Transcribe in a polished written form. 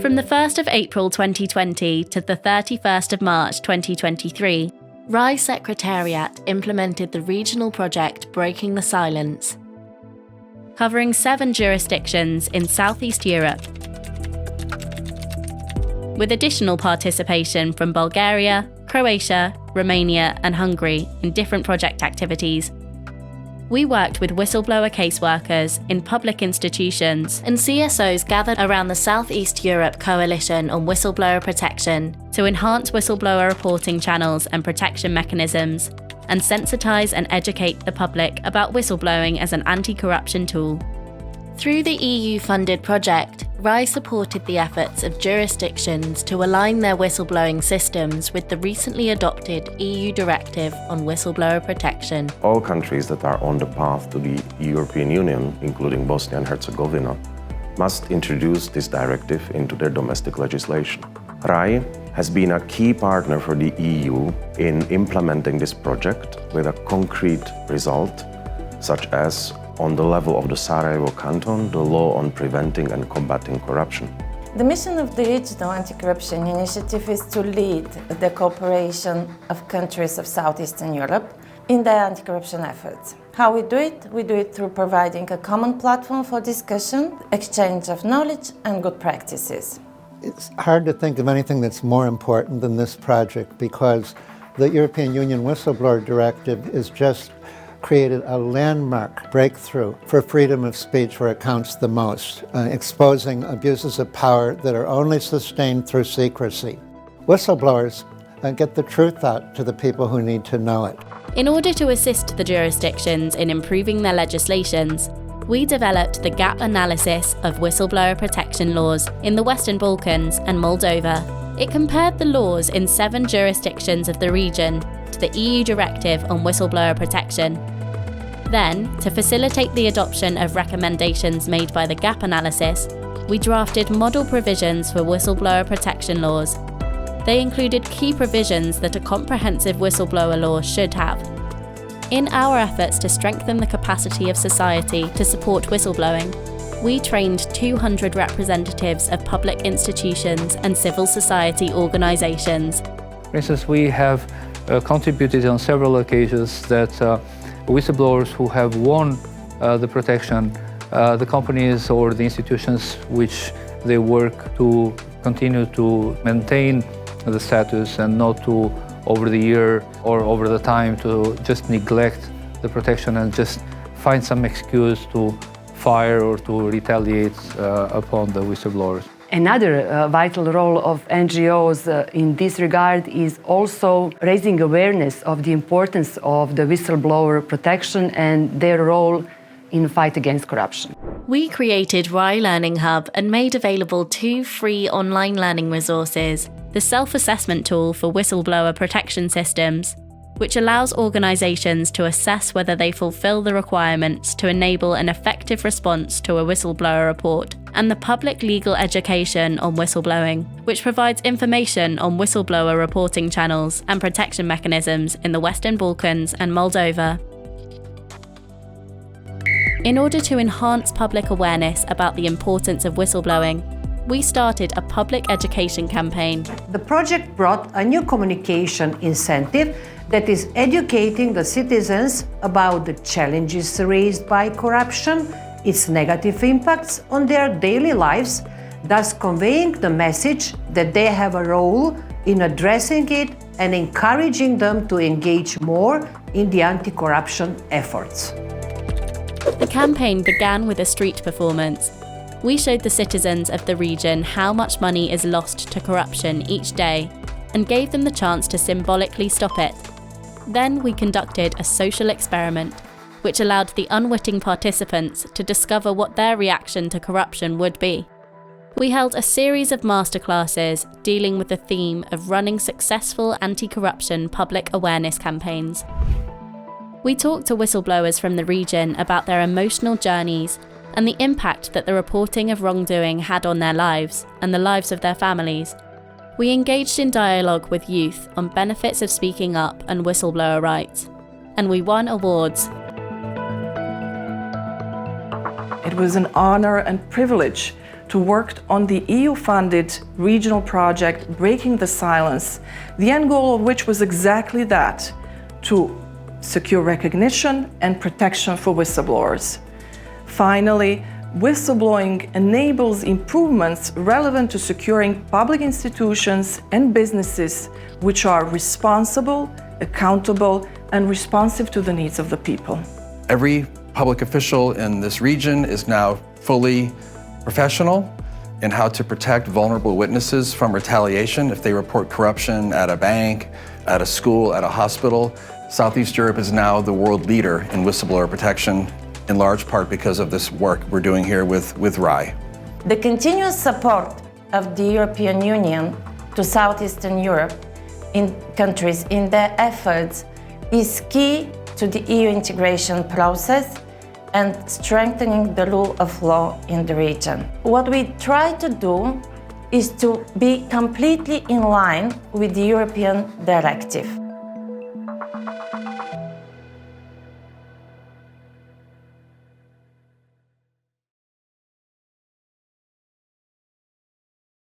From the 1st of April 2020 to the 31st of March 2023, RAI Secretariat implemented the regional project Breaking the Silence, covering 7 jurisdictions in Southeast Europe, with additional participation from Bulgaria, Croatia, Romania and Hungary in different project activities. We worked with whistleblower caseworkers in public institutions and CSOs gathered around the Southeast Europe Coalition on Whistleblower Protection to enhance whistleblower reporting channels and protection mechanisms, and sensitise and educate the public about whistleblowing as an anti-corruption tool. Through the EU-funded project, RAI supported the efforts of jurisdictions to align their whistleblowing systems with the recently adopted EU directive on whistleblower protection. All countries that are on the path to the European Union, including Bosnia and Herzegovina, must introduce this directive into their domestic legislation. RAI has been a key partner for the EU in implementing this project with a concrete result, such as on the level of the Sarajevo Canton, the law on preventing and combating corruption. The mission of the Regional Anti-Corruption Initiative is to lead the cooperation of countries of Southeastern Europe in their anti-corruption efforts. How we do it? We do it through providing a common platform for discussion, exchange of knowledge and good practices. It's hard to think of anything that's more important than this project, because the European Union Whistleblower Directive is just created a landmark breakthrough for freedom of speech where it counts the most, exposing abuses of power that are only sustained through secrecy. Whistleblowers get the truth out to the people who need to know it. In order to assist the jurisdictions in improving their legislations, we developed the gap analysis of whistleblower protection laws in the Western Balkans and Moldova. It compared the laws in 7 jurisdictions of the region to the EU directive on whistleblower protection. Then, to facilitate the adoption of recommendations made by the gap analysis, we drafted model provisions for whistleblower protection laws. They included key provisions that a comprehensive whistleblower law should have. In our efforts to strengthen the capacity of society to support whistleblowing, we trained 200 representatives of public institutions and civil society organisations. For instance, we have contributed on several occasions that whistleblowers who have won the protection, the companies or the institutions which they work to continue to maintain the status and not to, over the year or over the time, to just neglect the protection and just find some excuse to fire or to retaliate upon the whistleblowers. Another vital role of NGOs in this regard is also raising awareness of the importance of the whistleblower protection and their role in the fight against corruption. We created RAI Learning Hub and made available 2 free online learning resources: the self-assessment tool for whistleblower protection systems, which allows organisations to assess whether they fulfil the requirements to enable an effective response to a whistleblower report, and the public legal education on whistleblowing, which provides information on whistleblower reporting channels and protection mechanisms in the Western Balkans and Moldova. In order to enhance public awareness about the importance of whistleblowing, we started a public education campaign. The project brought a new communication incentive that is educating the citizens about the challenges raised by corruption, its negative impacts on their daily lives, thus conveying the message that they have a role in addressing it and encouraging them to engage more in the anti-corruption efforts. The campaign began with a street performance. We showed the citizens of the region how much money is lost to corruption each day and gave them the chance to symbolically stop it. Then we conducted a social experiment, which allowed the unwitting participants to discover what their reaction to corruption would be. We held a series of masterclasses dealing with the theme of running successful anti-corruption public awareness campaigns. We talked to whistleblowers from the region about their emotional journeys and the impact that the reporting of wrongdoing had on their lives and the lives of their families. We engaged in dialogue with youth on benefits of speaking up and whistleblower rights, and we won awards. It was an honor and privilege to work on the EU-funded regional project Breaking the Silence, the end goal of which was exactly that, to secure recognition and protection for whistleblowers. Finally, whistleblowing enables improvements relevant to securing public institutions and businesses which are responsible, accountable, and responsive to the needs of the people. Every public official in this region is now fully professional in how to protect vulnerable witnesses from retaliation if they report corruption at a bank, at a school, at a hospital. Southeast Europe is now the world leader in whistleblower protection, in large part because of this work we're doing here with RAI. The continuous support of the European Union to Southeastern Europe countries in their efforts is key to the EU integration process and strengthening the rule of law in the region. What we try to do is to be completely in line with the European directive.